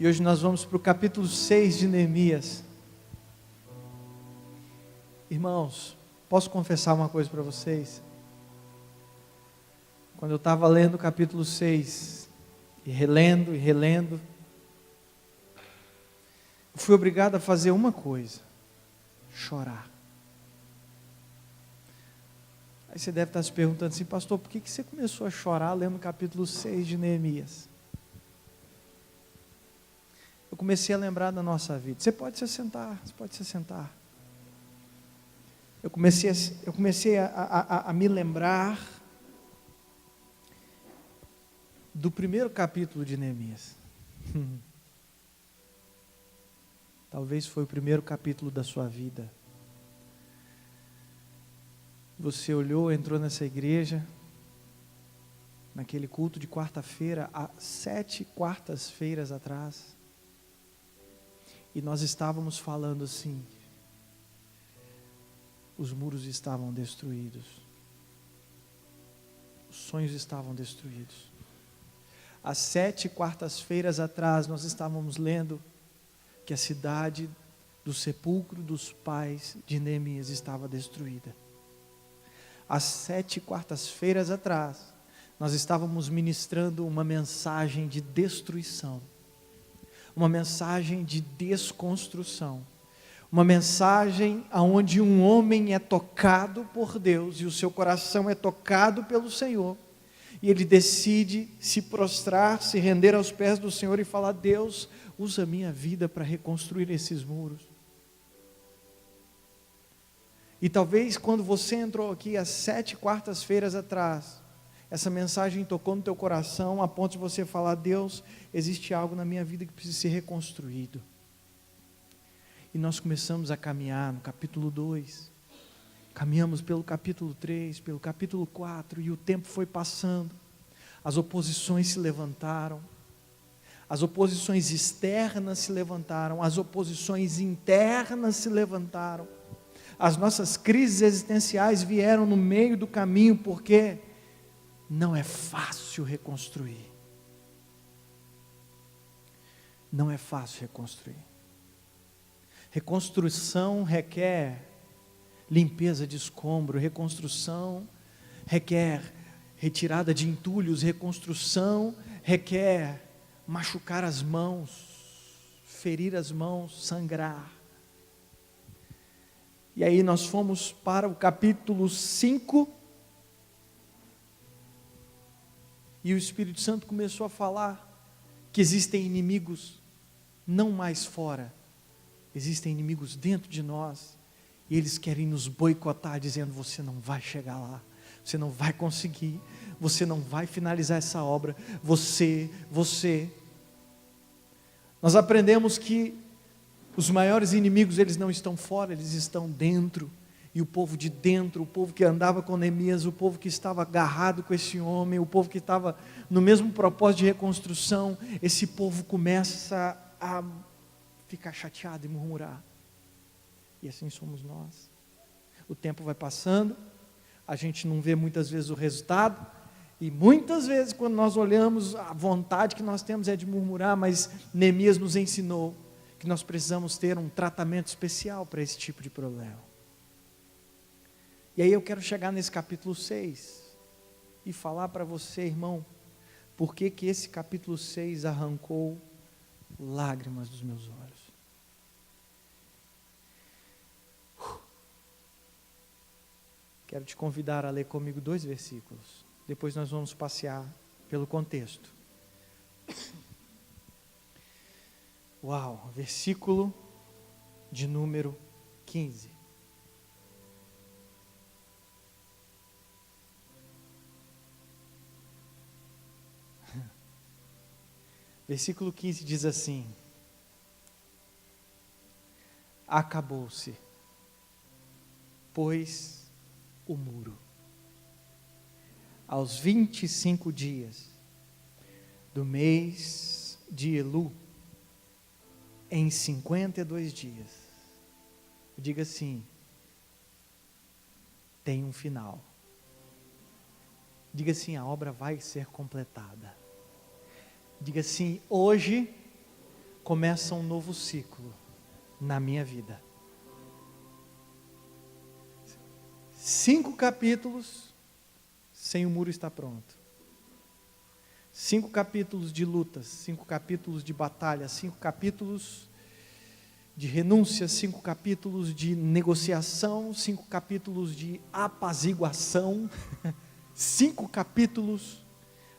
E hoje nós vamos para o capítulo 6 de Neemias. Irmãos, posso confessar uma coisa para vocês? Quando eu estava lendo o capítulo 6, e relendo, eu fui obrigado a fazer uma coisa: chorar. Aí você deve estar se perguntando assim, pastor, por que você começou a chorar lendo o capítulo 6 de Neemias? Eu comecei a lembrar da nossa vida. Você pode se sentar. Eu comecei a me lembrar do primeiro capítulo de Neemias. Talvez foi o primeiro capítulo da sua vida. Você olhou, entrou nessa igreja, naquele culto de quarta-feira, há 7 quartas-feiras atrás, e nós estávamos falando assim: os muros estavam destruídos, os sonhos estavam destruídos. Há 7 quartas-feiras atrás, nós estávamos lendo que a cidade do sepulcro dos pais de Neemias estava destruída. Há 7 quartas-feiras atrás, nós estávamos ministrando uma mensagem de destruição, uma mensagem de desconstrução, uma mensagem onde um homem é tocado por Deus e o seu coração é tocado pelo Senhor, e ele decide se prostrar, se render aos pés do Senhor e falar: Deus, usa a minha vida para reconstruir esses muros. E talvez quando você entrou aqui há 7 quartas-feiras atrás, essa mensagem tocou no teu coração a ponto de você falar: Deus, existe algo na minha vida que precisa ser reconstruído. E nós começamos a caminhar no capítulo 2, caminhamos pelo capítulo 3, pelo capítulo 4, e o tempo foi passando, as oposições se levantaram, as oposições externas se levantaram, as oposições internas se levantaram, as nossas crises existenciais vieram no meio do caminho, porque não é fácil reconstruir. Não é fácil reconstruir. Reconstrução requer limpeza de escombro, reconstrução requer retirada de entulhos, reconstrução requer machucar as mãos, ferir as mãos, sangrar. E aí nós fomos para o capítulo 5, e o Espírito Santo começou a falar que existem inimigos não mais fora, existem inimigos dentro de nós, e eles querem nos boicotar, dizendo: você não vai chegar lá, você não vai conseguir, você não vai finalizar essa obra, você. Nós aprendemos que os maiores inimigos, eles não estão fora, eles estão dentro. E o povo de dentro, o povo que andava com Neemias, o povo que estava agarrado com esse homem, o povo que estava no mesmo propósito de reconstrução, esse povo começa a ficar chateado e murmurar. E assim somos nós. O tempo vai passando, a gente não vê muitas vezes o resultado, e muitas vezes quando nós olhamos, a vontade que nós temos é de murmurar, mas Neemias nos ensinou que nós precisamos ter um tratamento especial para esse tipo de problema. E aí eu quero chegar nesse capítulo 6 e falar para você, irmão, por que esse capítulo 6 arrancou lágrimas dos meus olhos. Quero te convidar a ler comigo 2 versículos, depois nós vamos passear pelo contexto. Uau, versículo de número 15. Versículo 15 diz assim: acabou-se, pois, o muro, aos 25 dias do mês de Elu, em 52 dias, diga assim, tem um final. Diga assim, a obra vai ser completada. Diga assim, hoje começa um novo ciclo na minha vida. 5 capítulos sem o muro estar pronto. 5 capítulos de lutas, 5 capítulos de batalha, 5 capítulos de renúncia, 5 capítulos de negociação, 5 capítulos de apaziguação, 5 capítulos,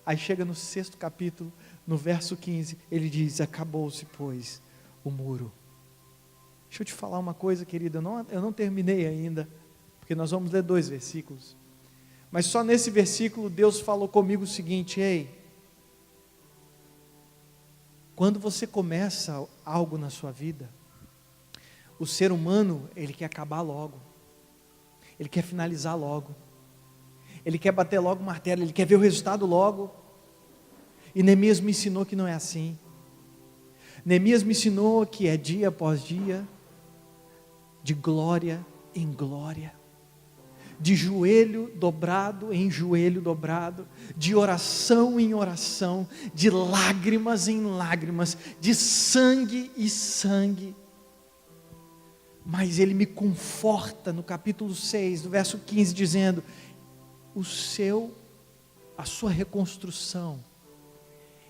aí chega no 6º capítulo, no verso 15, ele diz: acabou-se, pois, o muro. Deixa eu te falar uma coisa, querida, eu não terminei ainda, porque nós vamos ler 2 versículos, mas só nesse versículo Deus falou comigo o seguinte: ei, quando você começa algo na sua vida, o ser humano, ele quer acabar logo, ele quer finalizar logo, ele quer bater logo o martelo, ele quer ver o resultado logo. E Neemias me ensinou que não é assim. Neemias me ensinou que é dia após dia, de glória em glória, de joelho dobrado em joelho dobrado, de oração em oração, de lágrimas em lágrimas, de sangue e sangue. Mas ele me conforta no capítulo 6, no verso 15, dizendo: a sua reconstrução,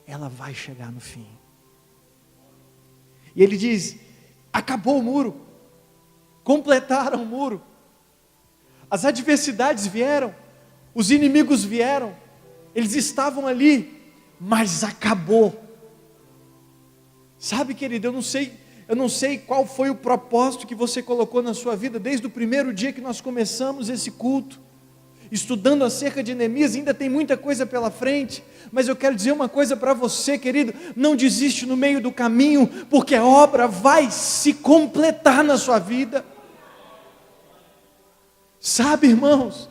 ela vai chegar no fim. E ele diz: acabou o muro, completaram o muro, as adversidades vieram, os inimigos vieram, eles estavam ali, mas acabou. Sabe, querido, eu não sei qual foi o propósito que você colocou na sua vida, desde o primeiro dia que nós começamos esse culto, estudando acerca de Neemias. Ainda tem muita coisa pela frente, mas eu quero dizer uma coisa para você, querido: não desiste no meio do caminho, porque a obra vai se completar na sua vida. Sabe, irmãos,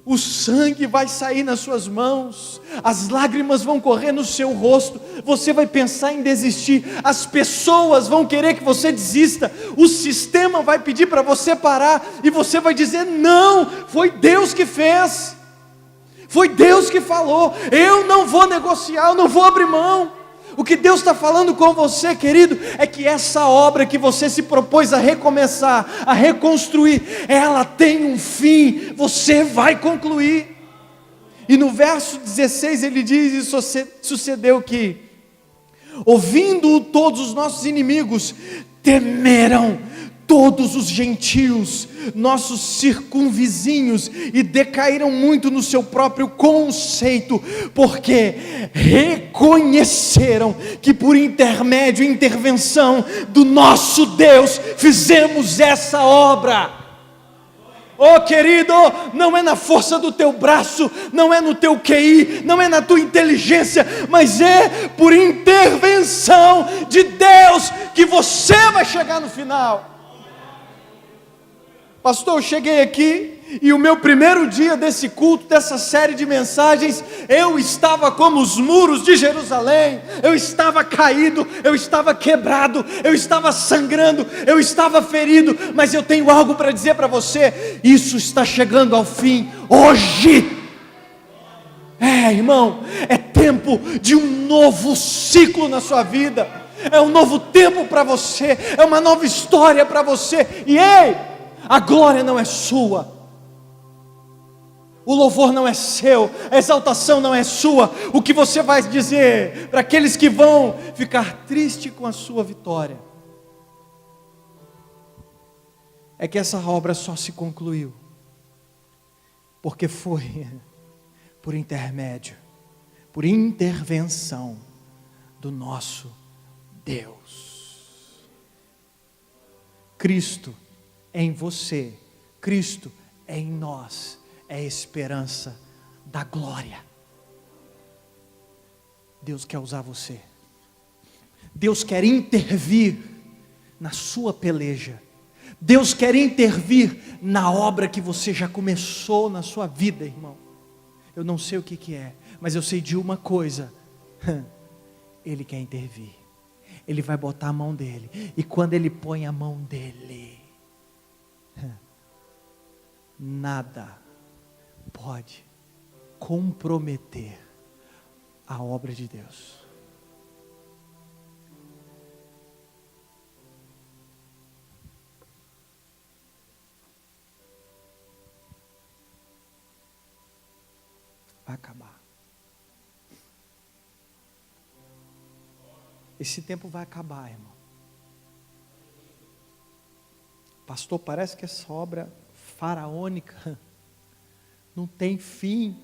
o sangue vai sair nas suas mãos, as lágrimas vão correr no seu rosto, você vai pensar em desistir, as pessoas vão querer que você desista, o sistema vai pedir para você parar, e você vai dizer: não, foi Deus que fez, foi Deus que falou, eu não vou negociar, eu não vou abrir mão. O que Deus está falando com você, querido, é que essa obra que você se propôs a recomeçar, a reconstruir, ela tem um fim, você vai concluir. E no verso 16 ele diz: e sucedeu que, ouvindo todos os nossos inimigos, temeram todos os gentios, nossos circunvizinhos, e decaíram muito no seu próprio conceito, porque reconheceram que por intermédio e intervenção do nosso Deus, fizemos essa obra. Oh, querido, não é na força do teu braço, não é no teu QI, não é na tua inteligência, mas é por intervenção de Deus que você vai chegar no final. Pastor, eu cheguei aqui e o meu primeiro dia desse culto, dessa série de mensagens, eu estava como os muros de Jerusalém, eu estava caído, eu estava quebrado, eu estava sangrando, eu estava ferido, mas eu tenho algo para dizer para você: isso está chegando ao fim hoje. Irmão, é tempo de um novo ciclo na sua vida, é um novo tempo para você, é uma nova história para você. E ei, a glória não é sua, o louvor não é seu, a exaltação não é sua. O que você vai dizer para aqueles que vão ficar tristes com a sua vitória é que essa obra só se concluiu porque foi por intermédio, por intervenção do nosso Deus. Cristo em você, Cristo em nós, é a esperança da glória. Deus quer usar você, Deus quer intervir na sua peleja, Deus quer intervir na obra que você já começou na sua vida, irmão. Eu não sei o que é, mas eu sei de uma coisa: Ele quer intervir, Ele vai botar a mão dele, e quando Ele põe a mão dele, nada pode comprometer a obra de Deus. vai acabar. Esse tempo vai acabar, irmão. Pastor, parece que essa obra faraônica não tem fim.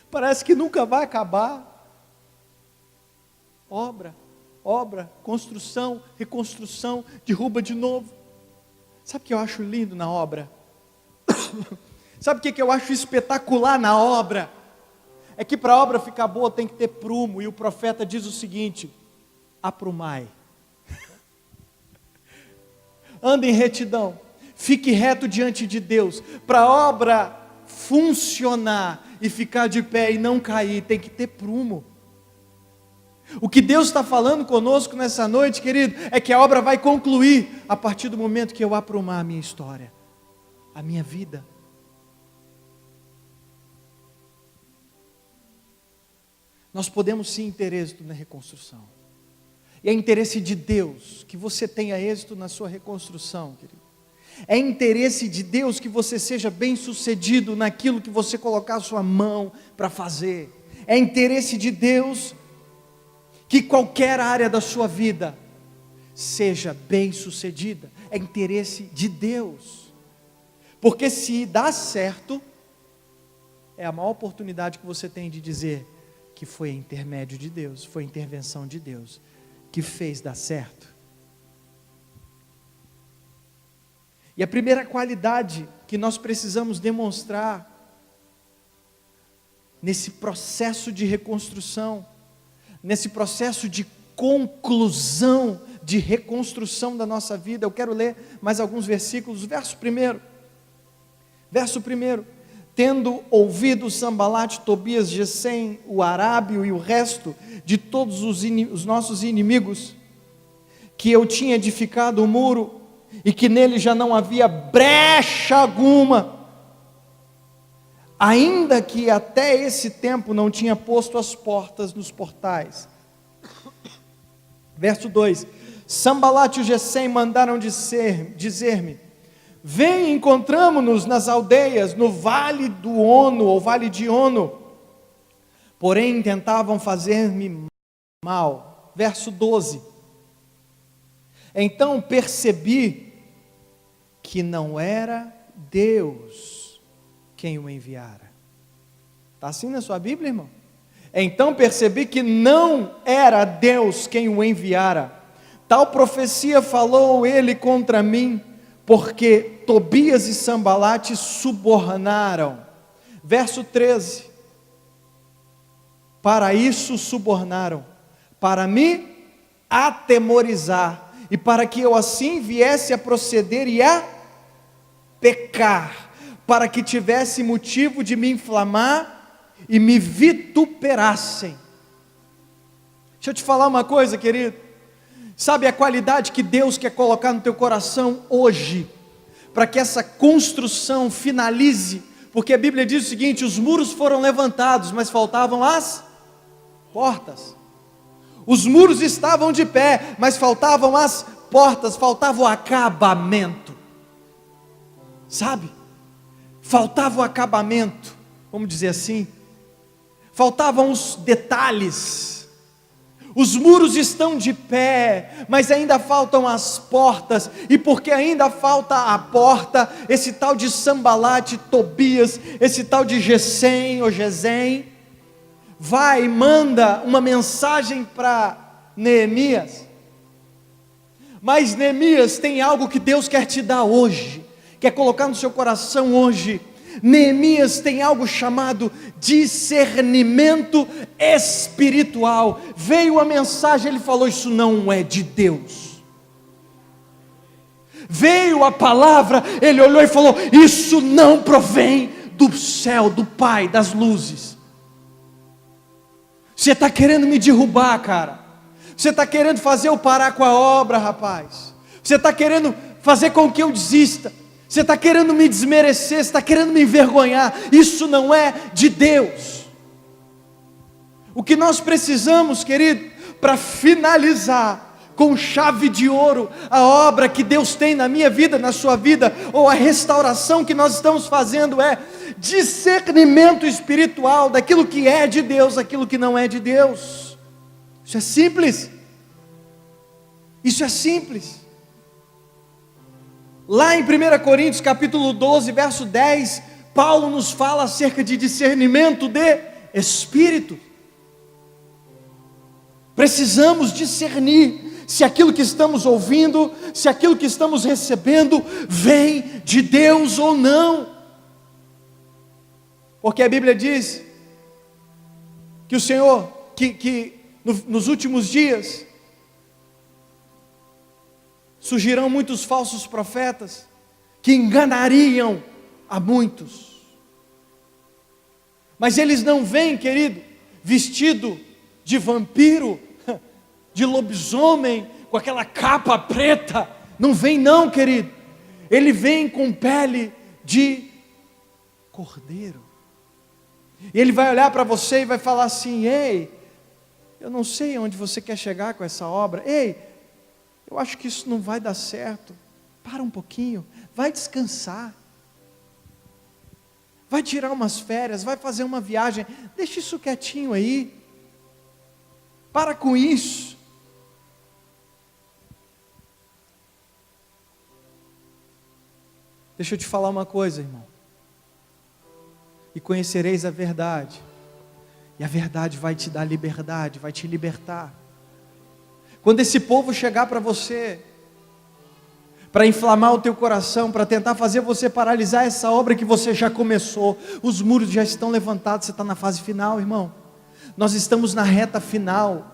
Parece que nunca vai acabar. Obra, construção, reconstrução, derruba de novo. Sabe o que eu acho lindo na obra? Sabe o que eu acho espetacular na obra? É que para a obra ficar boa tem que ter prumo, e o profeta diz o seguinte: aprumai. Ande em retidão, fique reto diante de Deus. Para a obra funcionar e ficar de pé e não cair, tem que ter prumo. O que Deus está falando conosco nessa noite, querido, é que a obra vai concluir a partir do momento que eu aprumar a minha história, a minha vida. Nós podemos sim ter êxito na reconstrução. E é interesse de Deus que você tenha êxito na sua reconstrução, querido. É interesse de Deus que você seja bem sucedido naquilo que você colocar a sua mão para fazer. É interesse de Deus que qualquer área da sua vida seja bem sucedida. É interesse de Deus. Porque se dá certo, é a maior oportunidade que você tem de dizer que foi intermédio de Deus, foi intervenção de Deus que fez dar certo. E a primeira qualidade que nós precisamos demonstrar nesse processo de reconstrução, nesse processo de conclusão, de reconstrução da nossa vida, eu quero ler mais alguns versículos. Verso 1, tendo ouvido Sambalate, Tobias, Gesem, o Arábio e o resto de todos os nossos inimigos, que eu tinha edificado o muro, e que nele já não havia brecha alguma, ainda que até esse tempo não tinha posto as portas nos portais. Verso 2, Sambalate e o Gesem mandaram dizer-me, vem, encontramo-nos nas aldeias, no vale do Ono, ou vale de Ono, porém tentavam fazer-me mal. Verso 12, então percebi que não era Deus quem o enviara. Está assim na sua Bíblia, irmão? Então percebi que não era Deus quem o enviara. Tal profecia falou ele contra mim, porque Tobias e Sambalate subornaram. Verso 13, para isso subornaram, para me atemorizar, e para que eu assim viesse a proceder e a pecar, para que tivesse motivo de me inflamar e me vituperassem. Deixa eu te falar uma coisa, querido. Sabe a qualidade que Deus quer colocar no teu coração hoje, para que essa construção finalize? Porque a Bíblia diz o seguinte: os muros foram levantados, mas faltavam as portas. Os muros estavam de pé, mas faltavam as portas, faltava o acabamento. Sabe? Faltava o acabamento, vamos dizer assim. Faltavam os detalhes. Os muros estão de pé, mas ainda faltam as portas, e porque ainda falta a porta, esse tal de Sambalate, Tobias, esse tal de Gesem ou Gesem, vai e manda uma mensagem para Neemias. Mas Neemias, tem algo que Deus quer te dar hoje, quer colocar no seu coração hoje. Neemias tem algo chamado discernimento espiritual. Veio a mensagem, ele falou: isso não é de Deus. Veio a palavra, ele olhou e falou: isso não provém do céu, do Pai das luzes. Você está querendo me derrubar, cara. Você está querendo fazer eu parar com a obra, rapaz. Você está querendo fazer com que eu desista. Você está querendo me desmerecer, você está querendo me envergonhar. Isso não é de Deus. O que nós precisamos, querido, para finalizar com chave de ouro a obra que Deus tem na minha vida, na sua vida, ou a restauração que nós estamos fazendo é discernimento espiritual daquilo que é de Deus, daquilo que não é de Deus. Isso é simples. Isso é simples. Lá em 1 Coríntios capítulo 12, verso 10, Paulo nos fala acerca de discernimento de espírito. Precisamos discernir se aquilo que estamos ouvindo, se aquilo que estamos recebendo vem de Deus ou não. Porque a Bíblia diz que o Senhor, nos últimos dias surgirão muitos falsos profetas que enganariam a muitos. Mas eles não vêm, querido, vestido de vampiro, de lobisomem, com aquela capa preta. Não vem não, querido. Ele vem com pele de cordeiro. E ele vai olhar para você e vai falar assim: ei, eu não sei onde você quer chegar com essa obra. Ei, eu acho que isso não vai dar certo. Para um pouquinho, vai descansar. Vai tirar umas férias, vai fazer uma viagem. Deixa isso quietinho aí. Para com isso. Deixa eu te falar uma coisa, irmão. E conhecereis a verdade. E a verdade vai te dar liberdade, vai te libertar. Quando esse povo chegar para você, para inflamar o teu coração, para tentar fazer você paralisar essa obra que você já começou, os muros já estão levantados, você está na fase final, irmão. Nós estamos na reta final.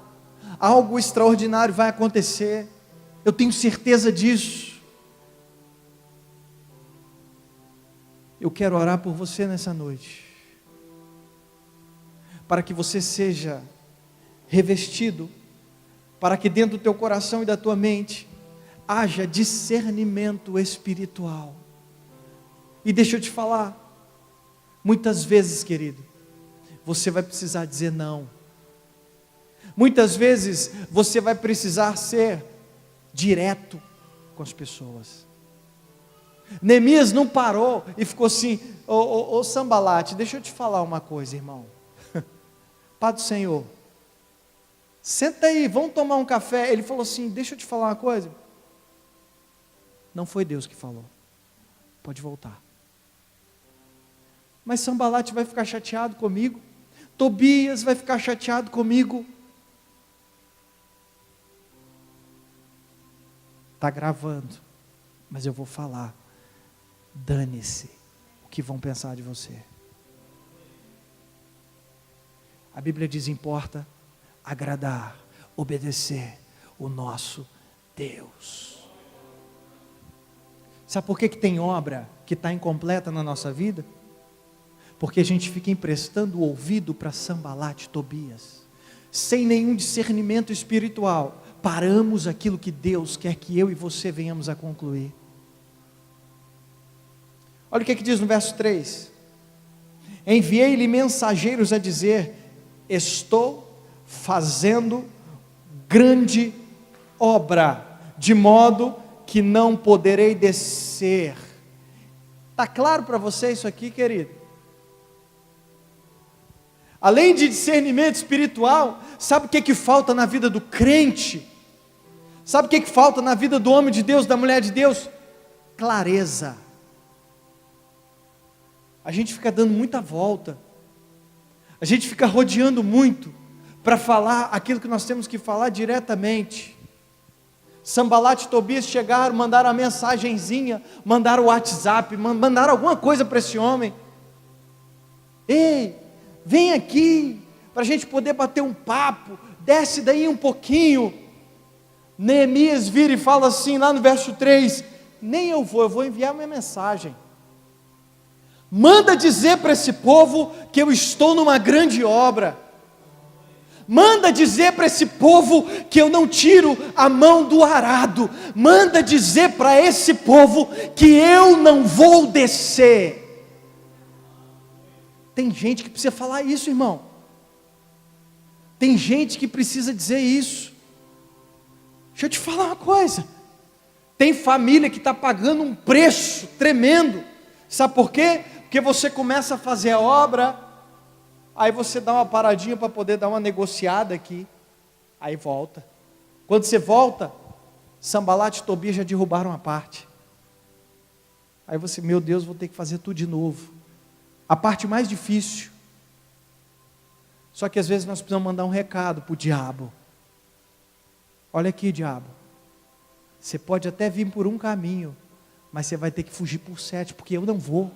Algo extraordinário vai acontecer. Eu tenho certeza disso. Eu quero orar por você nessa noite, para que você seja revestido, para que dentro do teu coração e da tua mente haja discernimento espiritual. E deixa eu te falar, muitas vezes, querido, você vai precisar dizer não. Muitas vezes você vai precisar ser direto com as pessoas. Neemias não parou e ficou assim: ô Sambalate, deixa eu te falar uma coisa, irmão. Pai do Senhor, senta aí, vamos tomar um café. Ele falou assim: deixa eu te falar uma coisa. Não foi Deus que falou, pode voltar. Mas Sambalate vai ficar chateado comigo, Tobias vai ficar chateado comigo. Está gravando, mas eu vou falar. Dane-se o que vão pensar de você. A Bíblia diz: importa agradar, obedecer o nosso Deus. Sabe por que tem obra que está incompleta na nossa vida? Porque a gente fica emprestando o ouvido para Sambalate, Tobias, sem nenhum discernimento espiritual. Paramos aquilo que Deus quer que eu e você venhamos a concluir. Olha o que diz no verso 3: enviei-lhe mensageiros a dizer: estou fazendo grande obra, de modo que não poderei descer. Está claro para você isso aqui, querido? Além de discernimento espiritual, sabe o que falta na vida do crente? Sabe o que falta na vida do homem de Deus, da mulher de Deus? Clareza. A gente fica dando muita volta, a gente fica rodeando muito, para falar aquilo que nós temos que falar diretamente. Sambalate e Tobias chegaram, mandaram a mensagenzinha, mandaram o WhatsApp, mandaram alguma coisa para esse homem. Ei, vem aqui, para a gente poder bater um papo, desce daí um pouquinho. Neemias vira e fala assim, lá no verso 3, nem eu vou enviar minha mensagem. Manda dizer para esse povo que eu estou numa grande obra. Manda dizer para esse povo que eu não tiro a mão do arado. Manda dizer para esse povo que eu não vou descer. Tem gente que precisa falar isso, irmão. Tem gente que precisa dizer isso. Deixa eu te falar uma coisa. Tem família que está pagando um preço tremendo. Sabe por quê? Porque você começa a fazer a obra, aí você dá uma paradinha para poder dar uma negociada aqui, aí volta. Quando você volta, Sambalat e Tobias já derrubaram a parte. Aí você, meu Deus, vou ter que fazer tudo de novo. A parte mais difícil. Só que às vezes nós precisamos mandar um recado para o diabo. Olha aqui, diabo. Você pode até vir por um caminho, mas você vai ter que fugir por 7, porque eu não vou.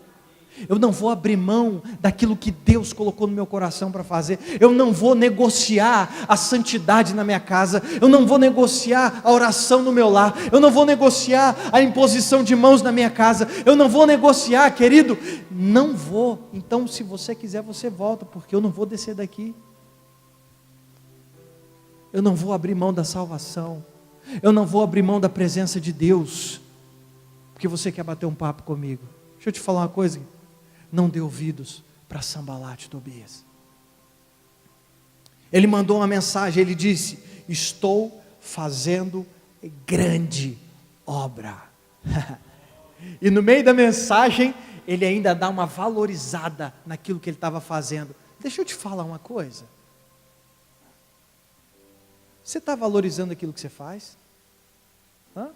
Eu não vou abrir mão daquilo que Deus colocou no meu coração para fazer. Eu não vou negociar a santidade na minha casa. Eu não vou negociar a oração no meu lar. Eu não vou negociar a imposição de mãos na minha casa. Eu não vou negociar, querido. Não vou. Então, se você quiser, você volta, porque eu não vou descer daqui. Eu não vou abrir mão da salvação. Eu não vou abrir mão da presença de Deus, porque você quer bater um papo comigo. Deixa eu te falar uma coisa. Não dê ouvidos para Sambalat e Tobias. Ele mandou uma mensagem, ele disse: estou fazendo grande obra. E no meio da mensagem, ele ainda dá uma valorizada naquilo que ele estava fazendo. Deixa eu te falar uma coisa. Você está valorizando aquilo que você faz? Hã?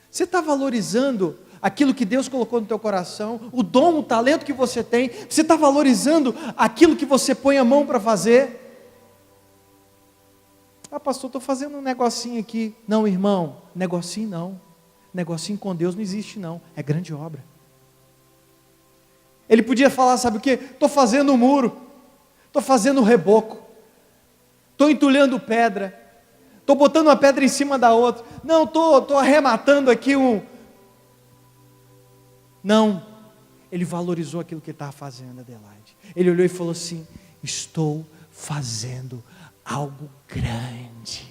Você está valorizando aquilo que Deus colocou no teu coração, o dom, o talento que você tem? Você está valorizando aquilo que você põe a mão para fazer? Ah, pastor, estou fazendo um negocinho aqui. Não, irmão, negocinho não. Negocinho com Deus não existe não, é grande obra. Ele podia falar, sabe o quê? Estou fazendo um muro, estou fazendo um reboco, estou entulhando pedra, estou botando uma pedra em cima da outra. Não, estou arrematando aqui um... Não, ele valorizou aquilo que ele estava fazendo, Adelaide. Ele olhou e falou assim: estou fazendo algo grande.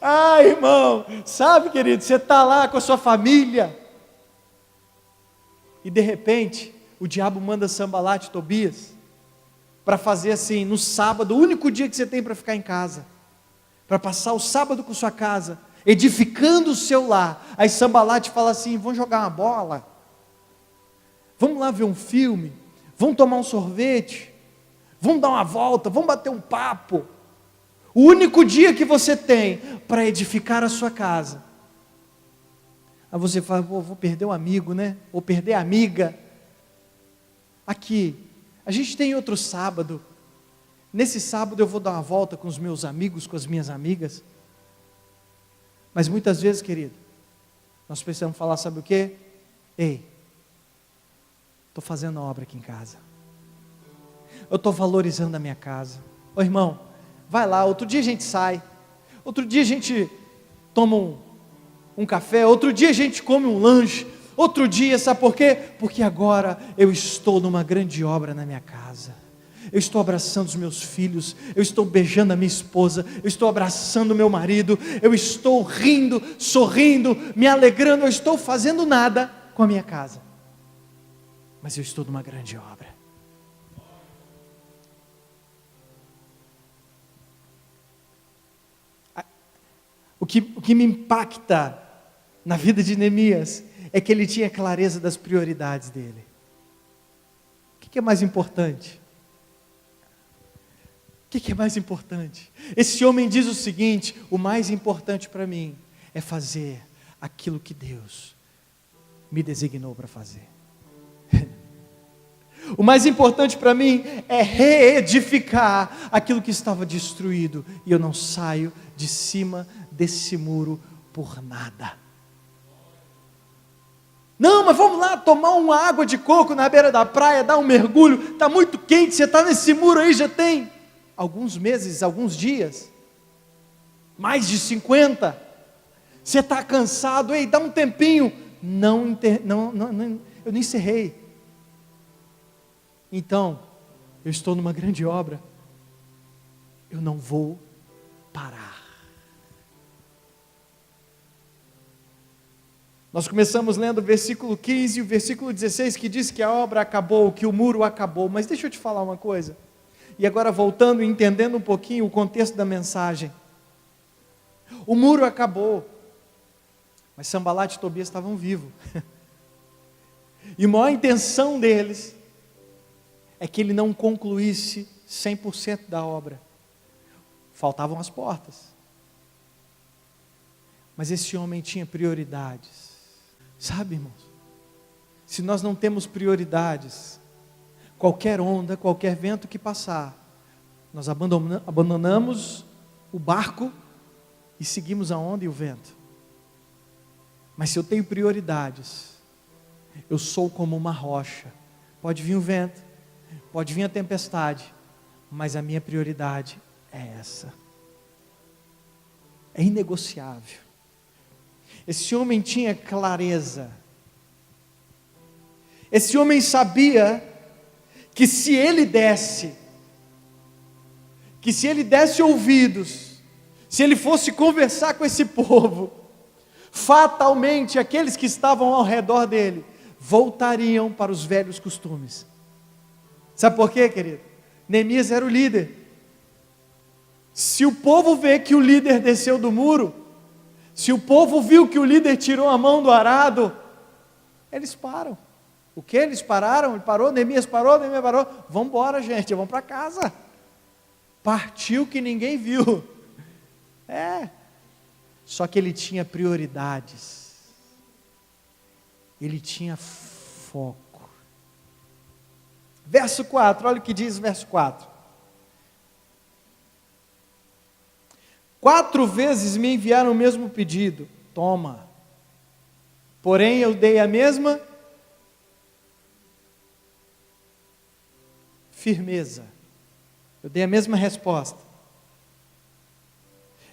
Ah, irmão, sabe, querido, você está lá com a sua família, e de repente, o diabo manda Sambalat e Tobias, para fazer assim, no sábado, o único dia que você tem para ficar em casa, para passar o sábado com sua casa, edificando o seu lar. Aí Sambalat fala assim: vamos jogar uma bola, vamos lá ver um filme, vamos tomar um sorvete, vamos dar uma volta, vamos bater um papo. O único dia que você tem para edificar a sua casa. Aí você fala: vou perder um amigo, né? Vou perder a amiga. Aqui, a gente tem outro sábado. Nesse sábado eu vou dar uma volta com os meus amigos, com as minhas amigas. Mas muitas vezes, querido, nós precisamos falar, sabe o quê? Ei, estou fazendo obra aqui em casa. Eu estou valorizando a minha casa. Ô irmão, vai lá, outro dia a gente sai. Outro dia a gente toma um café. Outro dia a gente come um lanche. Outro dia, sabe por quê? Porque agora eu estou numa grande obra na minha casa. Eu estou abraçando os meus filhos, eu estou beijando a minha esposa, eu estou abraçando o meu marido, eu estou rindo, sorrindo, me alegrando. Eu estou fazendo nada com a minha casa, mas eu estou numa grande obra. O que me impacta na vida de Neemias é que ele tinha clareza das prioridades dele. O que é mais importante? O que é mais importante? Esse homem diz o seguinte: o mais importante para mim é fazer aquilo que Deus me designou para fazer. O mais importante para mim é reedificar aquilo que estava destruído, e eu não saio de cima desse muro por nada. Não, mas vamos lá tomar uma água de coco na beira da praia, dar um mergulho, está muito quente, você está nesse muro aí, já tem alguns meses, alguns dias, mais de 50, você está cansado, ei, dá um tempinho. Não, eu não encerrei. Então, eu estou numa grande obra, eu não vou parar. Nós começamos lendo o versículo 15 e o versículo 16, que diz que a obra acabou, que o muro acabou. Mas deixa eu te falar uma coisa: E agora voltando e entendendo um pouquinho o contexto da mensagem. O muro acabou, mas Sanbalat e Tobias estavam vivos. E a maior intenção deles é que ele não concluísse 100% da obra. Faltavam as portas. Mas esse homem tinha prioridades. Sabe, irmãos? Se nós não temos prioridades, qualquer onda, qualquer vento que passar, nós abandonamos o barco e seguimos a onda e o vento. Mas se eu tenho prioridades, eu sou como uma rocha. Pode vir o vento, pode vir a tempestade, mas a minha prioridade é essa. É inegociável. Esse homem tinha clareza. Esse homem sabia que se ele desse ouvidos, se ele fosse conversar com esse povo, fatalmente aqueles que estavam ao redor dele voltariam para os velhos costumes. Sabe por quê, querido? Neemias era o líder. Se o povo vê que o líder desceu do muro, se o povo viu que o líder tirou a mão do arado, eles param. O que? Eles pararam? Ele parou, Neemias parou. Vamos embora, gente, vamos para casa. Partiu que ninguém viu. Só que ele tinha prioridades. Ele tinha foco. Verso 4, olha o que diz o verso 4. 4 vezes me enviaram o mesmo pedido. Toma. Porém eu dei a mesma firmeza. Eu dei a mesma resposta.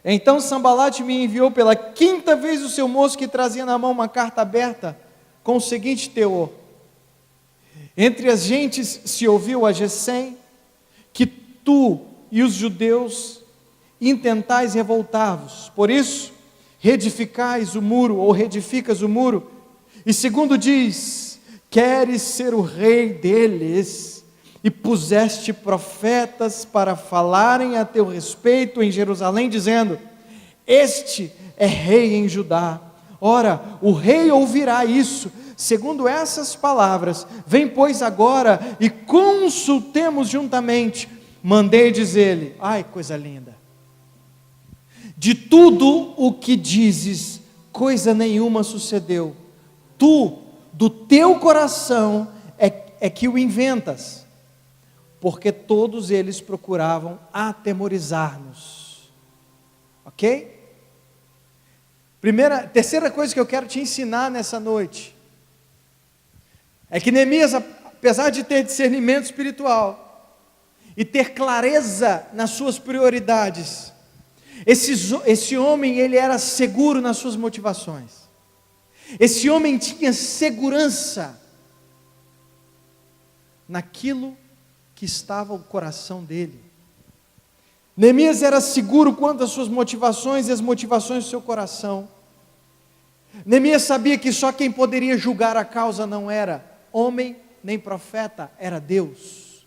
Então Sanbalat me enviou pela 5ª vez o seu moço, que trazia na mão uma carta aberta com o seguinte teor: entre as gentes se ouviu a Gesem que tu e os judeus intentais revoltar-vos, por isso reedificais o muro, ou reedificas o muro, e segundo diz, queres ser o rei deles, e puseste profetas para falarem a teu respeito em Jerusalém, dizendo, este é rei em Judá. Ora, o rei ouvirá isso. Segundo essas palavras, vem pois agora e consultemos juntamente. Mandei dizer-lhe, ai coisa linda, de tudo o que dizes, coisa nenhuma sucedeu. Tu, do teu coração, é que o inventas, porque todos eles procuravam atemorizar-nos. Ok? Terceira coisa que eu quero te ensinar nessa noite, é que Neemias, apesar de ter discernimento espiritual, e ter clareza nas suas prioridades, esse homem, ele era seguro nas suas motivações. Esse homem tinha segurança naquilo que estava no coração dele. Neemias era seguro quanto às suas motivações e as motivações do seu coração. Neemias sabia que só quem poderia julgar a causa não era homem nem profeta, era Deus.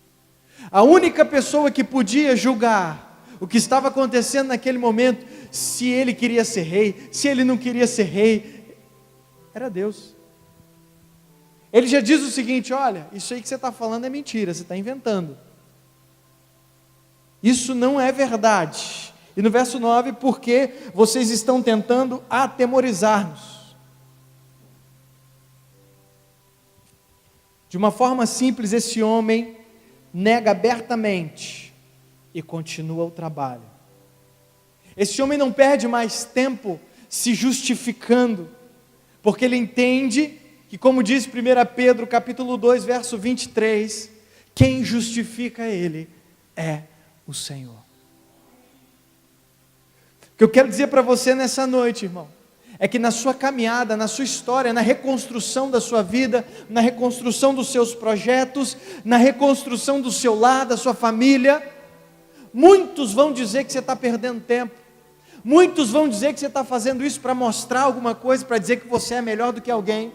A única pessoa que podia julgar o que estava acontecendo naquele momento, se ele queria ser rei, se ele não queria ser rei, era Deus. Ele já diz o seguinte, olha, isso aí que você está falando é mentira, você está inventando. Isso não é verdade. E no verso 9, porque vocês estão tentando atemorizar-nos. De uma forma simples, esse homem nega abertamente e continua o trabalho. Esse homem não perde mais tempo se justificando, porque ele entende que, como diz 1 Pedro capítulo 2, verso 23, quem justifica ele é o Senhor. O que eu quero dizer para você nessa noite, irmão, é que na sua caminhada, na sua história, na reconstrução da sua vida, na reconstrução dos seus projetos, na reconstrução do seu lar, da sua família, muitos vão dizer que você está perdendo tempo, muitos vão dizer que você está fazendo isso para mostrar alguma coisa, para dizer que você é melhor do que alguém,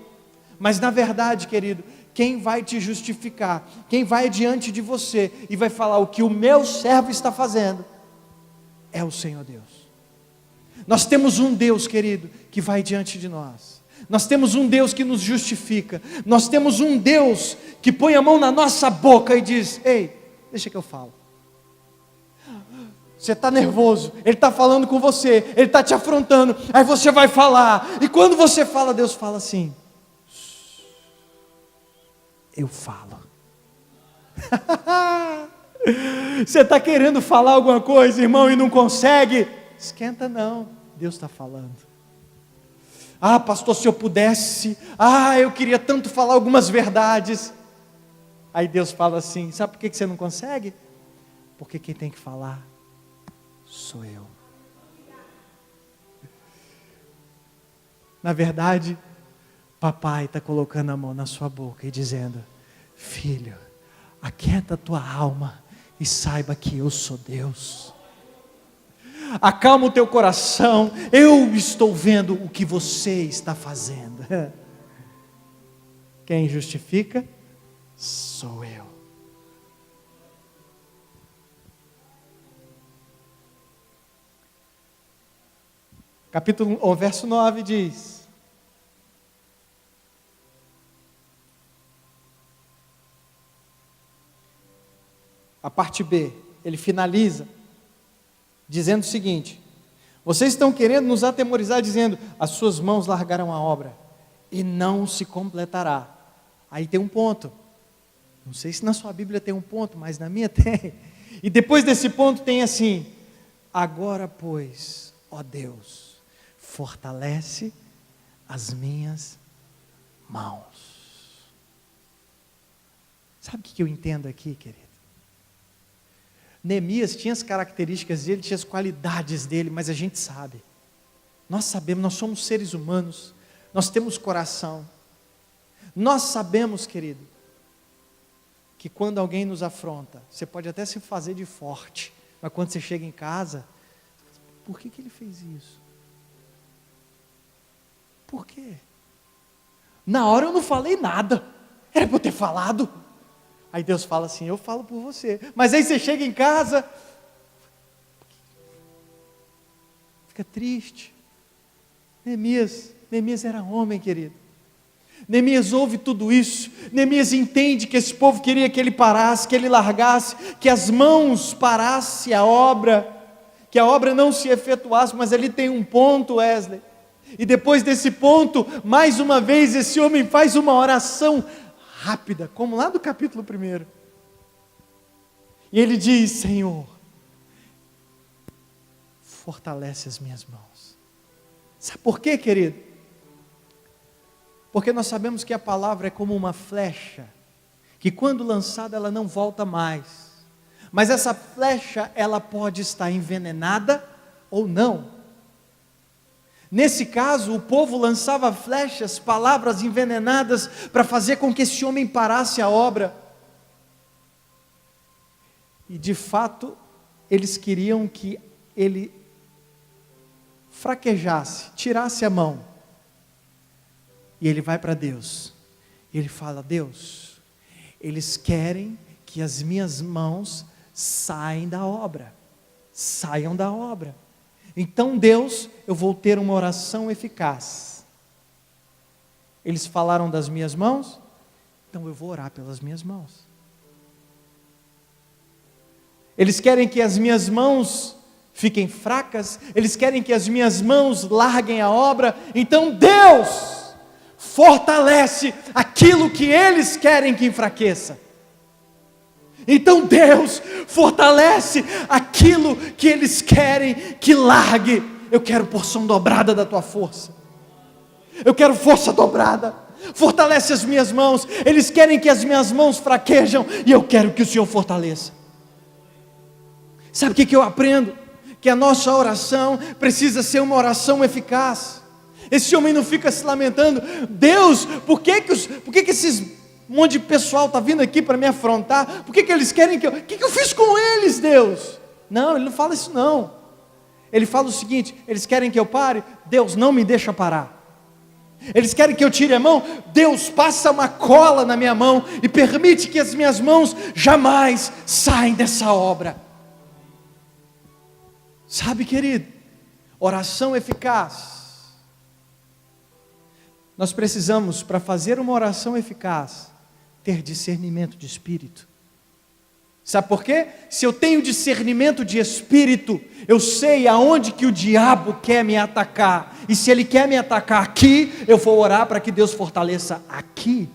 mas na verdade, querido, quem vai te justificar, quem vai diante de você e vai falar o que o meu servo está fazendo, é o Senhor Deus. Nós temos um Deus, querido, que vai diante de nós. Nós temos um Deus que nos justifica. Nós temos um Deus que põe a mão na nossa boca e diz: ei, deixa que eu falo. Você está nervoso, Ele está falando com você, Ele está te afrontando, aí você vai falar, e quando você fala, Deus fala assim: eu falo. Você está querendo falar alguma coisa, irmão, e não consegue? Esquenta não, Deus está falando. Ah, pastor, se eu pudesse, eu queria tanto falar algumas verdades. Aí Deus fala assim: sabe por que você não consegue? Porque quem tem que falar sou eu. Na verdade, papai está colocando a mão na sua boca e dizendo: filho, aquieta a tua alma e saiba que eu sou Deus. Acalma o teu coração, eu estou vendo o que você está fazendo. Quem justifica sou eu. Verso 9 diz: a parte B, ele finaliza dizendo o seguinte: vocês estão querendo nos atemorizar, dizendo, as suas mãos largaram a obra, e não se completará. Aí tem um ponto, não sei se na sua Bíblia tem um ponto, mas na minha tem, e depois desse ponto tem assim: agora pois, ó Deus, fortalece as minhas mãos. Sabe o que eu entendo aqui, querido? Neemias tinha as características dele, tinha as qualidades dele, mas a gente sabe, nós sabemos, nós somos seres humanos, nós temos coração, nós sabemos, querido, que quando alguém nos afronta, você pode até se fazer de forte, mas quando você chega em casa, por que ele fez isso? Por quê? Na hora eu não falei nada, era para eu ter falado. Aí Deus fala assim: eu falo por você. Mas aí você chega em casa, fica triste. Neemias era homem, querido. Neemias ouve tudo isso. Neemias entende que esse povo queria que ele parasse, que ele largasse, que as mãos parassem a obra, que a obra não se efetuasse. Mas ali tem um ponto, Wesley. E depois desse ponto, mais uma vez, esse homem faz uma oração rápida, como lá do capítulo 1. E ele diz: Senhor, fortalece as minhas mãos. Sabe por quê, querido? Porque nós sabemos que a palavra é como uma flecha, que quando lançada ela não volta mais. Mas essa flecha, ela pode estar envenenada ou não. Nesse caso, o povo lançava flechas, palavras envenenadas, para fazer com que esse homem parasse a obra. E de fato, eles queriam que ele fraquejasse, tirasse a mão. E ele vai para Deus, e ele fala: Deus, eles querem que as minhas mãos saiam da obra. Então Deus, eu vou ter uma oração eficaz. Eles falaram das minhas mãos, então eu vou orar pelas minhas mãos. Eles querem que as minhas mãos fiquem fracas, eles querem que as minhas mãos larguem a obra, então Deus fortalece aquilo que eles querem que enfraqueça. Então Deus fortalece aquilo que eles querem que largue. Eu quero porção dobrada da tua força. Eu quero força dobrada. Fortalece as minhas mãos. Eles querem que as minhas mãos fraquejam, e eu quero que o Senhor fortaleça. Sabe o que eu aprendo? Que a nossa oração precisa ser uma oração eficaz. Esse homem não fica se lamentando: Deus, por que esses um monte de pessoal está vindo aqui para me afrontar? Por que eles querem que eu... O que eu fiz com eles, Deus? Não, ele não fala isso não. Ele fala o seguinte: eles querem que eu pare? Deus, não me deixa parar. Eles querem que eu tire a mão. Deus, passa uma cola na minha mão e permite que as minhas mãos jamais saiam dessa obra. Sabe, querido, oração eficaz. Nós precisamos, para fazer uma oração eficaz, ter discernimento de espírito. Sabe por quê? Se eu tenho discernimento de espírito, eu sei aonde que o diabo quer me atacar. E se ele quer me atacar aqui, eu vou orar para que Deus fortaleça aqui.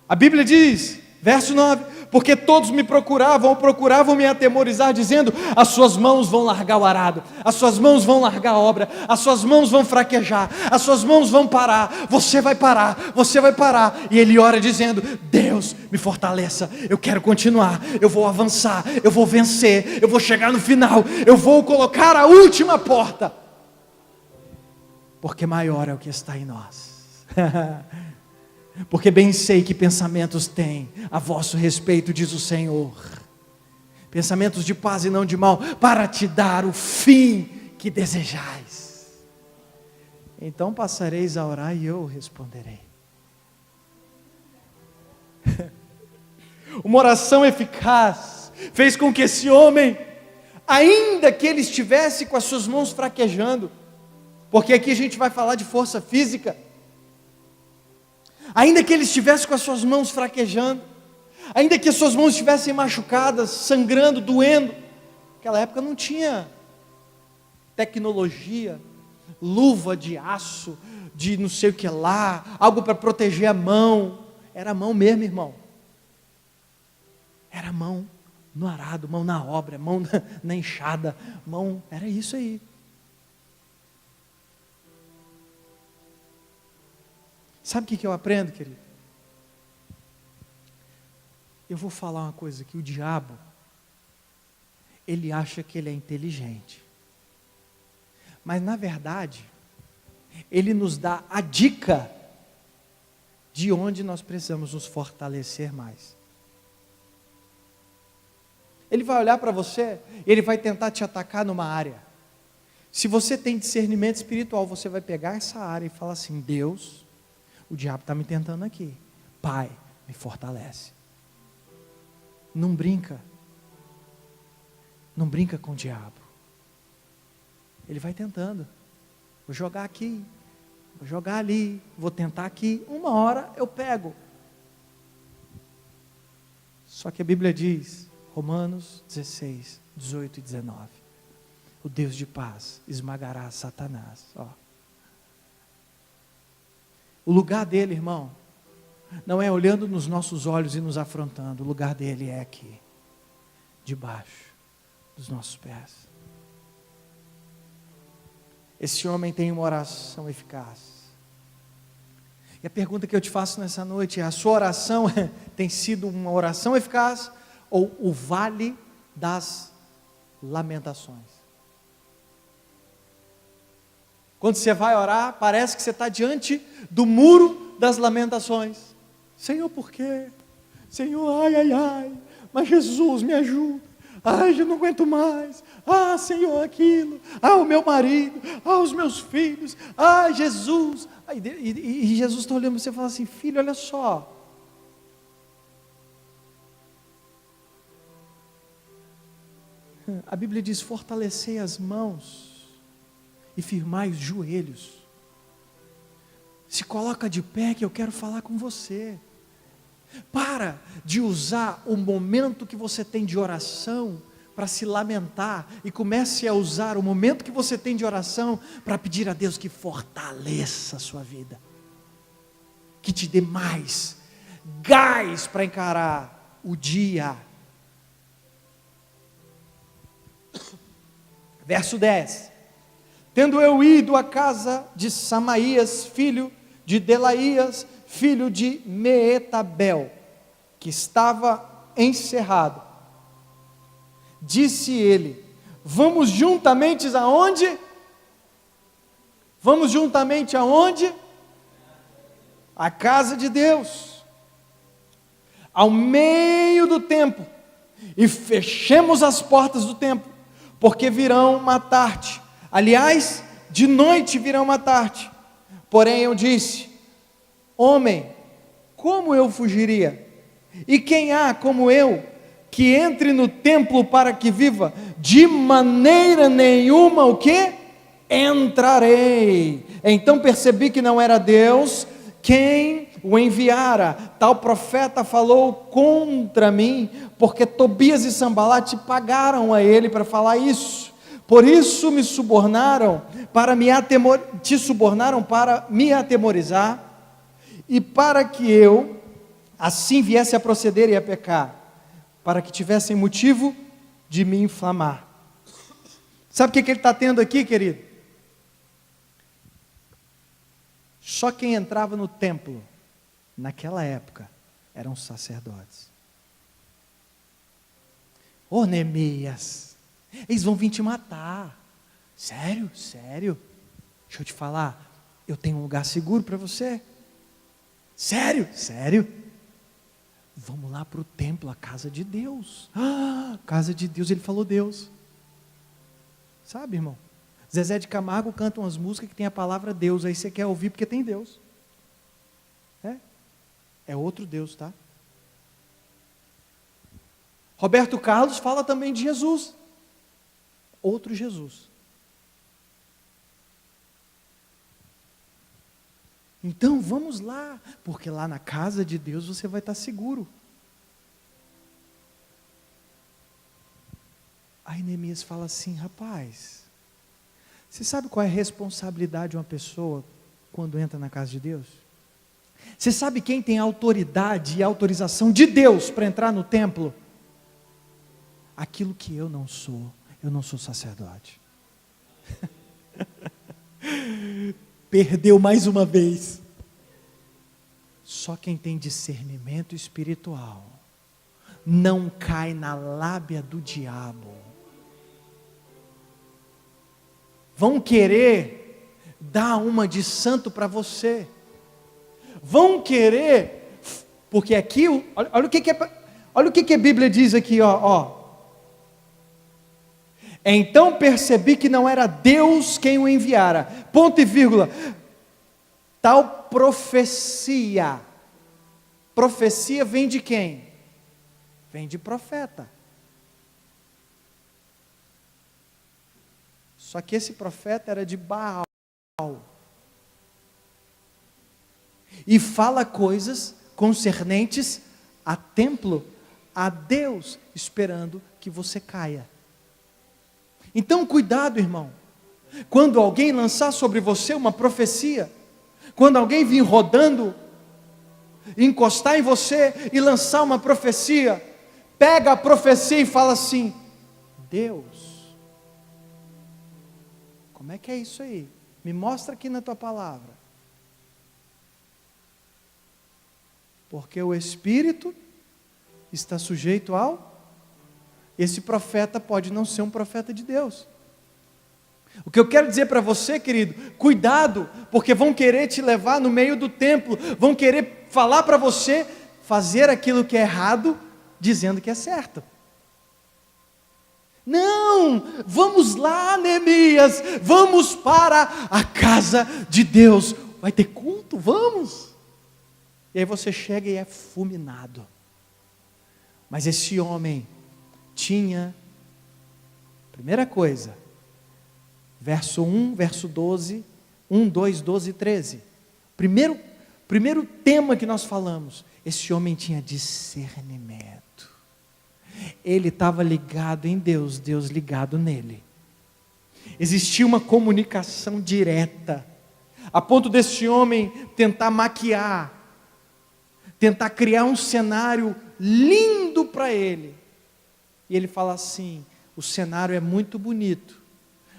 A Bíblia diz, verso 9: porque todos me procuravam me atemorizar, dizendo: as suas mãos vão largar o arado, as suas mãos vão largar a obra, as suas mãos vão fraquejar, as suas mãos vão parar, você vai parar. E ele ora dizendo: Deus, me fortaleça, eu quero continuar, eu vou avançar, eu vou vencer, eu vou chegar no final, eu vou colocar a última porta, porque maior é o que está em nós. Porque bem sei que pensamentos tem a vosso respeito, diz o Senhor, pensamentos de paz e não de mal, para te dar o fim que desejais. Então passareis a orar e eu responderei. Uma oração eficaz fez com que esse homem, ainda que ele estivesse com as suas mãos fraquejando, porque aqui a gente vai falar de força física, ainda que ele estivesse com as suas mãos fraquejando, ainda que as suas mãos estivessem machucadas, sangrando, doendo, naquela época não tinha tecnologia, luva de aço, de não sei o que lá, algo para proteger a mão, era a mão mesmo, irmão, era a mão no arado, mão na obra, mão na enxada, mão, era isso aí. Sabe o que eu aprendo, querido? Eu vou falar uma coisa aqui: o diabo, ele acha que ele é inteligente, mas na verdade, ele nos dá a dica de onde nós precisamos nos fortalecer mais. Ele vai olhar para você, ele vai tentar te atacar numa área. Se você tem discernimento espiritual, você vai pegar essa área e falar assim: Deus, o diabo está me tentando aqui, Pai, me fortalece. Não brinca com o diabo. Ele vai tentando, vou jogar aqui, vou jogar ali, vou tentar aqui, uma hora eu pego. Só que a Bíblia diz, Romanos 16, 18 e 19, o Deus de paz esmagará Satanás. O lugar dele, irmão, não é olhando nos nossos olhos e nos afrontando. O lugar dele é aqui, debaixo dos nossos pés. Esse homem tem uma oração eficaz. E a pergunta que eu te faço nessa noite é: a sua oração tem sido uma oração eficaz ou o vale das lamentações? Quando você vai orar, parece que você está diante do muro das lamentações. Senhor, por quê? Senhor, ai, mas Jesus, me ajuda. Ai, eu não aguento mais. Ah, Senhor, aquilo. Ah, o meu marido. Ah, os meus filhos. Ah, Jesus. E Jesus está olhando para você e fala assim: filho, olha só. A Bíblia diz: fortalecei as mãos e firmai os joelhos. Se coloca de pé que eu quero falar com você. Para de usar o momento que você tem de oração para se lamentar e comece a usar o momento que você tem de oração para pedir a Deus que fortaleça a sua vida, que te dê mais gás para encarar o dia. Verso 10: tendo eu ido à casa de Samaías, filho de Delaías, filho de Meetabel, que estava encerrado, disse ele: vamos juntamente aonde? Vamos juntamente aonde? A casa de Deus, ao meio do templo, e fechemos as portas do templo, porque virão matar-te. Aliás, de noite virão matar-te. Porém eu disse: homem, como eu fugiria? E quem há como eu, que entre no templo para que viva? De maneira nenhuma, o quê? Entrarei. Então percebi que não era Deus quem o enviara. Tal profeta falou contra mim, porque Tobias e Sambalate pagaram a ele para falar isso. Por isso me subornaram para te subornaram para me atemorizar, e para que eu assim viesse a proceder e a pecar, para que tivessem motivo de me inflamar. Sabe o que ele está tendo aqui, querido? Só quem entrava no templo naquela época eram os sacerdotes. Ô Neemias, eles vão vir te matar. Sério? Sério? Deixa eu te falar, eu tenho um lugar seguro para você. Sério? Sério? Vamos lá para o templo, a casa de Deus. Casa de Deus, ele falou Deus. Sabe, irmão? Zezé de Camargo canta umas músicas que tem a palavra Deus, aí você quer ouvir porque tem Deus. É outro Deus, tá? Roberto Carlos fala também de Jesus. Outro Jesus. Então vamos lá, porque lá na casa de Deus você vai estar seguro. Aí Neemias fala assim: rapaz, você sabe qual é a responsabilidade de uma pessoa quando entra na casa de Deus? Você sabe quem tem autoridade e autorização de Deus para entrar no templo? Aquilo que eu não sou sacerdote. Perdeu mais uma vez. Só quem tem discernimento espiritual não cai na lábia do diabo. Vão querer dar uma de santo para você. Vão querer, porque aqui, olha o que a Bíblia diz aqui, ó. Então percebi que não era Deus quem o enviara, ponto e vírgula. Tal profecia vem de quem? Vem de profeta. Só que esse profeta era de Baal. E fala coisas concernentes a templo, a Deus, esperando que você caia. Então cuidado, irmão, quando alguém lançar sobre você uma profecia, quando alguém vir rodando, encostar em você e lançar uma profecia, pega a profecia e fala assim: Deus, como é que é isso aí? Me mostra aqui na tua palavra. Porque o Espírito está sujeito ao... Esse profeta pode não ser um profeta de Deus. O que eu quero dizer para você, querido, cuidado, porque vão querer te levar no meio do templo, vão querer falar para você fazer aquilo que é errado, dizendo que é certo. Não, vamos lá, Neemias, vamos para a casa de Deus, vai ter culto, vamos. E aí você chega e é fulminado. Mas esse homem tinha, primeira coisa, verso 1, verso 12, 1, 2, 12 e 13. Primeiro tema que nós falamos, esse homem tinha discernimento. Ele estava ligado em Deus, Deus ligado nele. Existia uma comunicação direta, a ponto desse homem tentar maquiar, tentar criar um cenário lindo para ele. E ele fala assim: o cenário é muito bonito,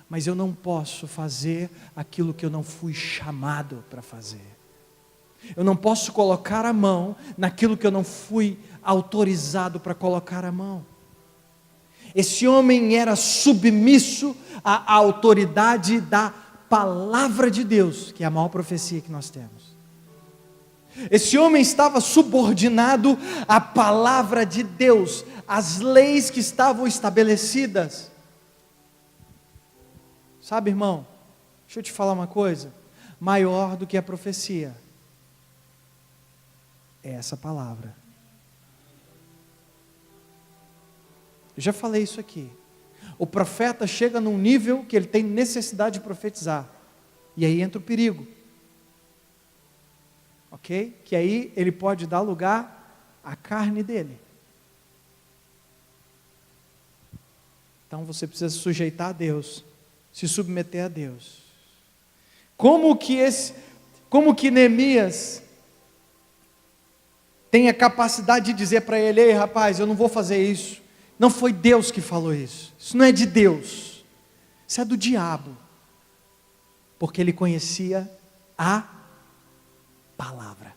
mas eu não posso fazer aquilo que eu não fui chamado para fazer. Eu não posso colocar a mão naquilo que eu não fui autorizado para colocar a mão. Esse homem era submisso à autoridade da palavra de Deus, que é a maior profecia que nós temos. Esse homem estava subordinado à palavra de Deus, às leis que estavam estabelecidas. Sabe, irmão, Deixa eu te falar uma coisa, maior do que a profecia é essa palavra. Eu já falei isso aqui. O profeta chega num nível que ele tem necessidade de profetizar, e aí entra o perigo, ok? Que aí ele pode dar lugar à carne dele. Então você precisa se sujeitar a Deus, se submeter a Deus. Como que Neemias tem a capacidade de dizer para ele: ei rapaz, eu não vou fazer isso, não foi Deus que falou isso, isso não é de Deus, isso é do diabo, porque ele conhecia a palavra,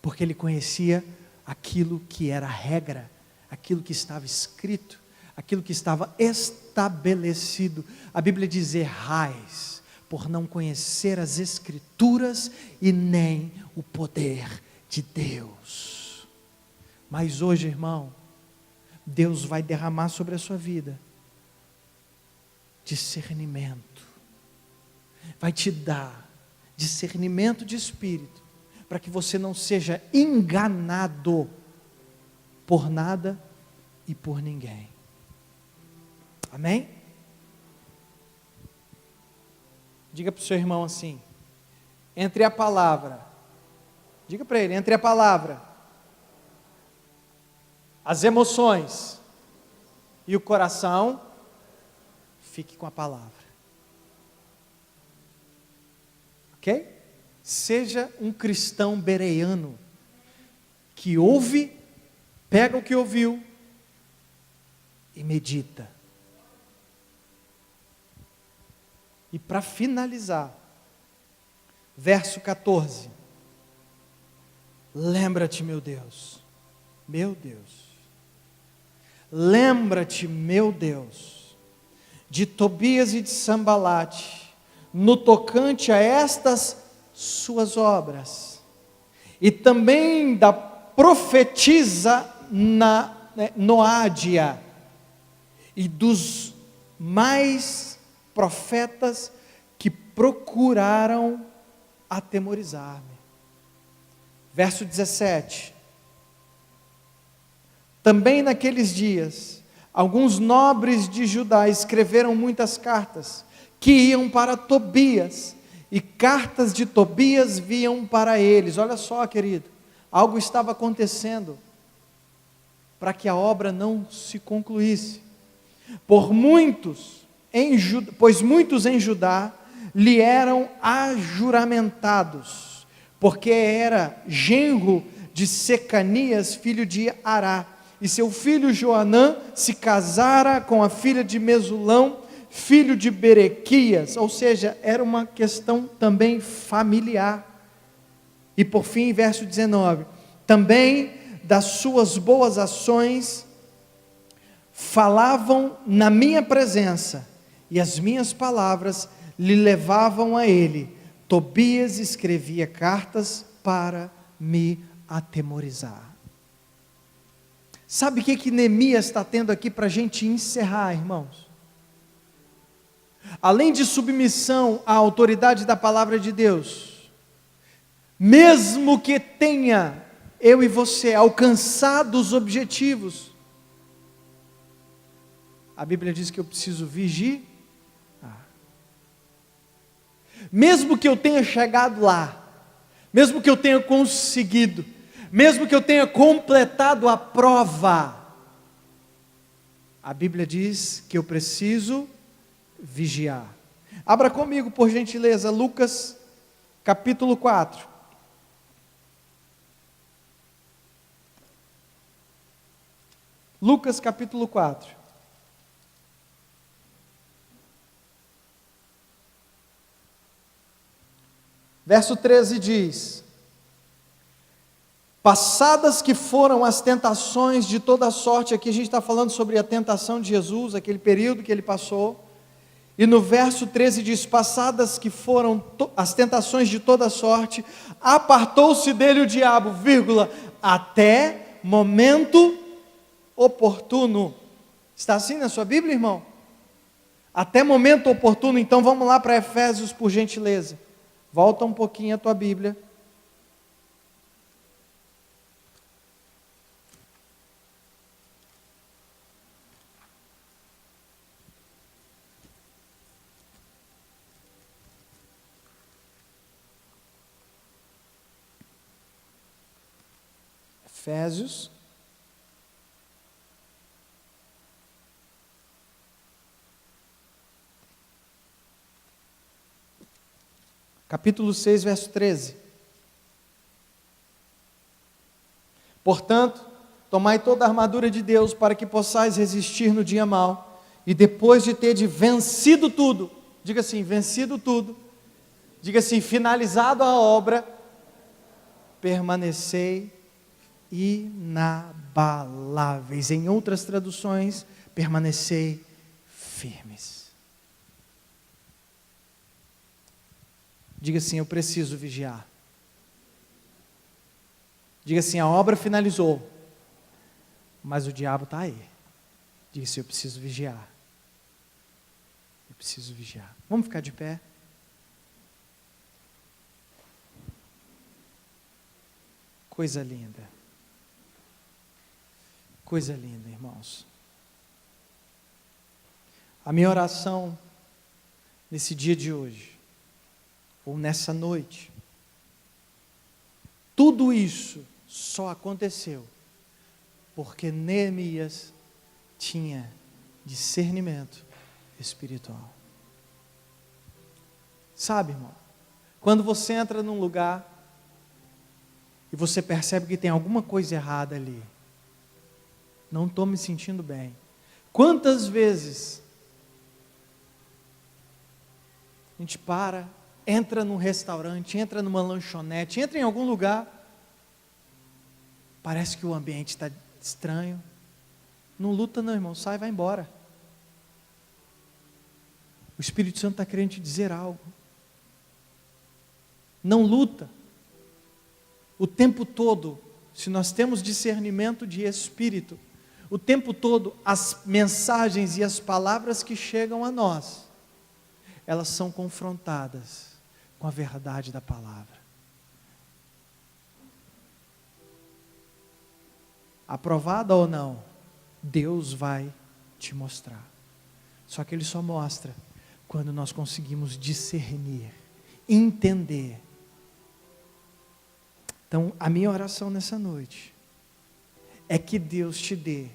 porque ele conhecia aquilo que era a regra, aquilo que estava escrito, aquilo que estava estabelecido. A Bíblia diz: errais por não conhecer as Escrituras e nem o poder de Deus. Mas hoje, irmão, Deus vai derramar sobre a sua vida discernimento, vai te dar discernimento de espírito, para que você não seja enganado por nada e por ninguém. Amém? Diga para o seu irmão assim: entre a palavra, diga para ele, entre a palavra, as emoções e o coração, fique com a palavra. Ok? Seja um cristão bereano, que ouve, pega o que ouviu e medita. E para finalizar, verso 14, lembra-te, meu Deus, lembra-te, meu Deus, de Tobias e de Sambalate, no tocante a estas suas obras, e também da profetisa Noádia, e dos mais profetas que procuraram atemorizar-me. Verso 17. Também naqueles dias, alguns nobres de Judá escreveram muitas cartas, que iam para Tobias, e cartas de Tobias vinham para eles. Olha só, querido, algo estava acontecendo, para que a obra não se concluísse, pois muitos em Judá lhe eram ajuramentados, porque era genro de Secanias, filho de Ará, e seu filho Joanã se casara com a filha de Mesulão, filho de Berequias, ou seja, era uma questão também familiar. E por fim, verso 19, também das suas boas ações falavam na minha presença, e as minhas palavras lhe levavam a ele. Tobias escrevia cartas para me atemorizar. Sabe o que Neemias está tendo aqui para a gente encerrar, irmãos? Além de submissão à autoridade da palavra de Deus, mesmo que tenha eu e você alcançado os objetivos, a Bíblia diz que eu preciso vigiar. Mesmo que eu tenha chegado lá, mesmo que eu tenha conseguido, mesmo que eu tenha completado a prova, a Bíblia diz que eu preciso vigiar. Abra comigo, por gentileza, Lucas capítulo 4. Lucas capítulo 4. Verso 13 diz: passadas que foram as tentações de toda sorte, aqui a gente está falando sobre a tentação de Jesus, aquele período que ele passou, e no verso 13 diz: passadas que foram as tentações de toda sorte, apartou-se dele o diabo, até momento oportuno. Está assim na sua Bíblia, irmão? Até momento oportuno, então vamos lá para Efésios, por gentileza. Volta um pouquinho a tua Bíblia. Efésios. Capítulo 6, verso 13. Portanto, tomai toda a armadura de Deus para que possais resistir no dia mau, e depois de ter vencido tudo, diga assim, vencido tudo, diga assim, finalizado a obra, permanecei inabaláveis. Em outras traduções, permanecei firmes. Diga assim, eu preciso vigiar. Diga assim, a obra finalizou, mas o diabo está aí. Diga assim, eu preciso vigiar. Eu preciso vigiar. Vamos ficar de pé? Coisa linda. Coisa linda, irmãos. A minha oração nesse dia de hoje, ou nessa noite, tudo isso só aconteceu porque Neemias tinha discernimento espiritual. Sabe, irmão, quando você entra num lugar e você percebe que tem alguma coisa errada ali, não estou me sentindo bem. Quantas vezes a gente entra num restaurante, entra numa lanchonete, entra em algum lugar, parece que o ambiente está estranho. Não luta não, irmão, sai e vai embora. O Espírito Santo está querendo te dizer algo. Não luta. O tempo todo, se nós temos discernimento de espírito, o tempo todo as mensagens e as palavras que chegam a nós, elas são confrontadas com a verdade da palavra. Aprovada ou não, Deus vai te mostrar. Só que Ele só mostra quando nós conseguimos discernir, entender. Então, a minha oração nessa noite é que Deus te dê,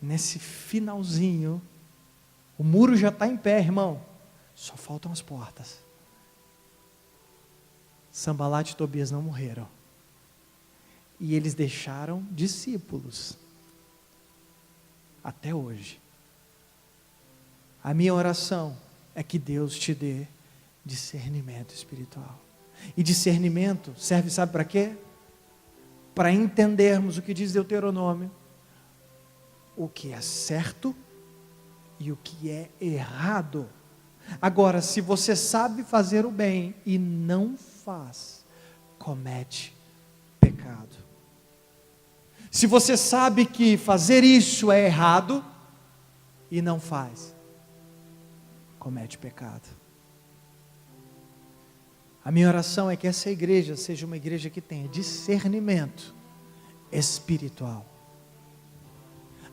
nesse finalzinho, o muro já está em pé, irmão, só faltam as portas. Sambalat e Tobias não morreram. E eles deixaram discípulos. Até hoje. A minha oração é que Deus te dê discernimento espiritual. E discernimento serve, sabe para quê? Para entendermos o que diz Deuteronômio. O que é certo e o que é errado. Agora, se você sabe fazer o bem e não faz, comete pecado. Se você sabe que fazer isso é errado e não faz, comete pecado. A minha oração é que essa igreja seja uma igreja que tenha discernimento espiritual.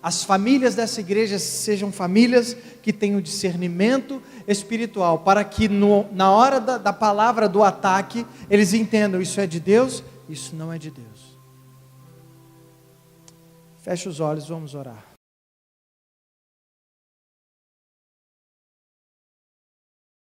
As famílias dessa igreja sejam famílias que tenham discernimento espiritual, para que na hora da palavra do ataque, eles entendam, isso é de Deus, isso não é de Deus. Feche os olhos, vamos orar.